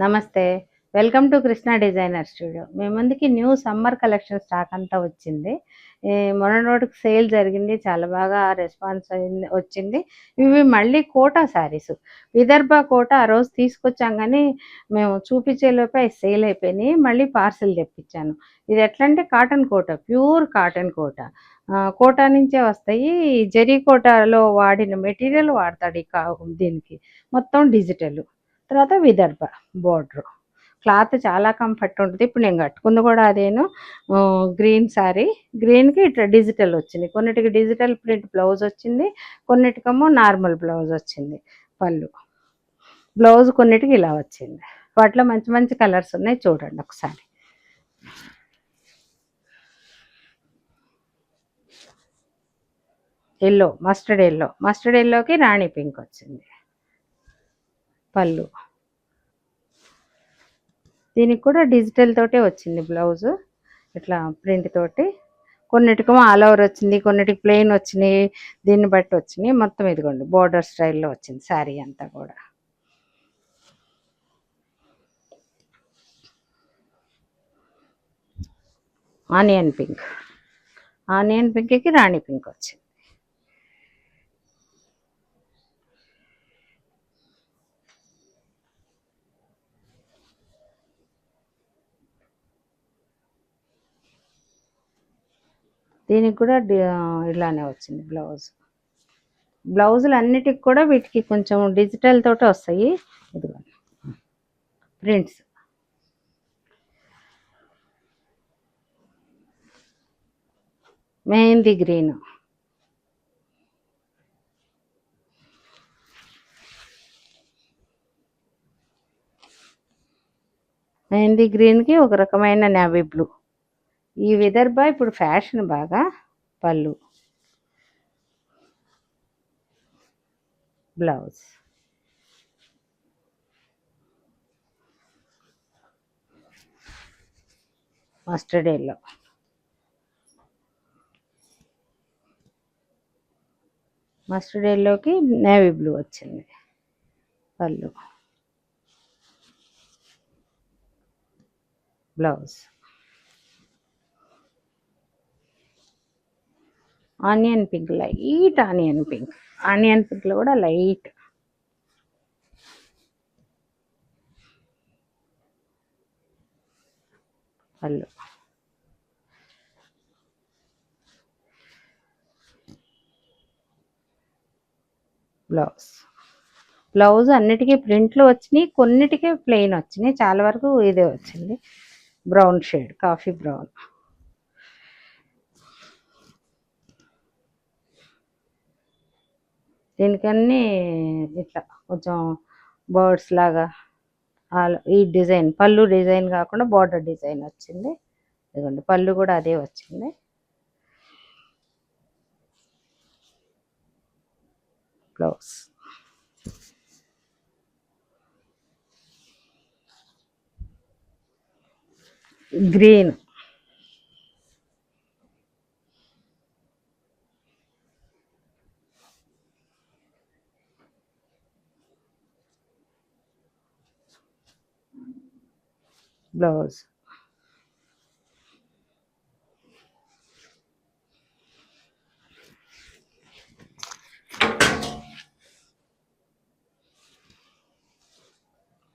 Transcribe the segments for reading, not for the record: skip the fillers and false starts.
నమస్తే. Welcome to Krishna designer studio. మీ ముందుకి న్యూ సమ్మర్ కలెక్షన్ స్టాక్ అంతా వచ్చింది. మొన్నటి రోజుకి సేల్ జరిగింది. చాలా బాగా రెస్పాన్స్ వచ్చింది. ఇవి మళ్ళీ కోటా శారీస్. విదర్భ కోట ఆ రోజు తీసుకొచ్చాం కానీ మేము చూపించేలోపే అవి సేల్ అయిపోయినాయి. మళ్ళీ పార్సిల్ తెప్పించాను. ఇది ఎట్లా అంటే కాటన్ కోట, ప్యూర్ కాటన్ కోట. కోటా నుంచే వస్తాయి. జరీ కోటాలో వాడిన మెటీరియల్ వాడతాడు దీనికి. మొత్తం డిజిటల్. తర్వాత విదర్భ బోర్డర్. క్లాత్ చాలా కంఫర్ట్ ఉంటుంది. ఇప్పుడు నేను కట్టుకుంది కూడా అదేను. గ్రీన్ శారీ. గ్రీన్కి ఇట్లా డిజిటల్ వచ్చింది. కొన్నిటికి డిజిటల్ ప్రింట్ బ్లౌజ్ వచ్చింది, కొన్నిటికేమో నార్మల్ బ్లౌజ్ వచ్చింది. పళ్ళు బ్లౌజ్ కొన్నిటికి ఇలా వచ్చింది. వాటిలో మంచి మంచి కలర్స్ ఉన్నాయి, చూడండి ఒకసారి. మస్టర్డ్ ఎల్లోకి రాణి పింక్ వచ్చింది. పళ్ళు దీనికి కూడా డిజిటల్ తోటే వచ్చింది బ్లౌజ్, ఇట్లా ప్రింట్ తోటి. కొన్నిటికేమో ఆల్ ఓవర్ వచ్చింది, కొన్నిటికి ప్లెయిన్ వచ్చినాయి. దీన్ని బట్టి వచ్చినాయి. మొత్తం ఇదిగోండి బోర్డర్ స్టైల్లో వచ్చింది శారీ అంతా కూడా. ఆనియన్ పింక్కి రాణి పింక్ వచ్చింది. దీనికి కూడా ఇలానే వచ్చింది బ్లౌజులు అన్నిటికి కూడా వీటికి కొంచెం డిజిటల్ తోటి వస్తాయి. ఇదిగోండి ప్రింట్స్. మెహందీ గ్రీన్కి ఒక రకమైన నేవీ బ్లూ. ఈ విదర్భ ఇప్పుడు ఫ్యాషన్ బాగా. పళ్ళు, బ్లౌజ్. మస్టర్డ్ ఎల్లోకి నేవీ బ్లూ వచ్చింది. పళ్ళు, blouse. Onion pink, light onion పింక్లో కూడా లైట్. పళ్ళు, బ్లౌజ్ అన్నిటికీ ప్రింట్లు వచ్చినాయి, కొన్నిటికే ప్లెయిన్ వచ్చినాయి. చాలా వరకు ఇదే వచ్చింది. Brown shade, coffee brown. దీనికన్నీ ఇట్లా కొంచెం బర్డ్స్ లాగా ఈ డిజైన్, పళ్ళు డిజైన్ కాకుండా బార్డర్ డిజైన్ వచ్చింది. ఇదిగోండి పళ్ళు కూడా అదే వచ్చింది. Blouse green. Blouse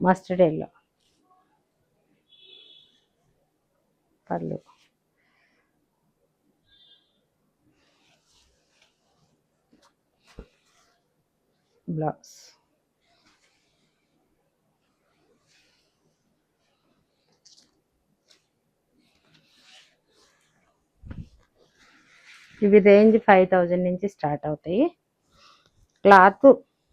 mustard yellow. పళ్ళు, బ్లౌజ్. ఇవి రేంజ్ 5000 నుంచి స్టార్ట్ అవుతాయి. Cloth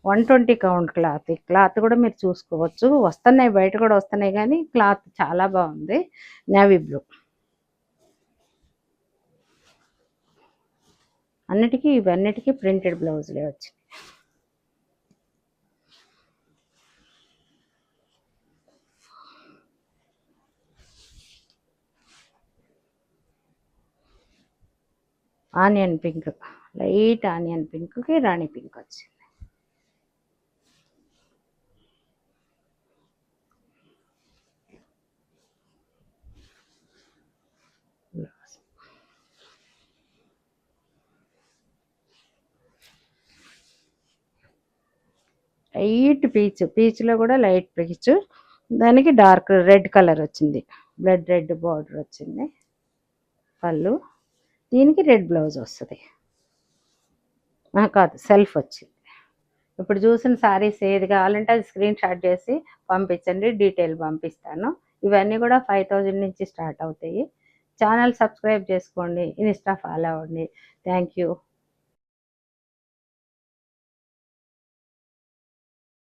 120 count cloth. ఈ క్లాత్ కూడా మీరు చూసుకోవచ్చు. వస్తున్నాయి, బయట కూడా వస్తున్నాయి, కానీ క్లాత్ చాలా బాగుంది. Navy blue. ఇవన్నిటికీ ప్రింటెడ్ బ్లౌజులే వచ్చినాయి. ఆనియన్ పింక్, లైట్ ఆనియన్ పింక్కి రాణి పింక్ వచ్చింది. లైట్ పీచ్లో కూడా లైట్ పీచు, దానికి డార్క్ రెడ్ కలర్ వచ్చింది, రెడ్ బార్డర్ వచ్చింది పళ్ళు. దీనికి రెడ్ బ్లౌజ్ వస్తుంది, కాదు సెల్ఫ్ వచ్చింది. ఇప్పుడు చూసిన శారీస్ ఏది కావాలంటే అది స్క్రీన్ షాట్ చేసి పంపించండి, డీటెయిల్ పంపిస్తాను. ఇవన్నీ కూడా 5000 నుంచి స్టార్ట్ అవుతాయి. ఛానల్ సబ్స్క్రైబ్ చేసుకోండి, ఇన్స్టా ఫాలో అవ్వండి. Thank you.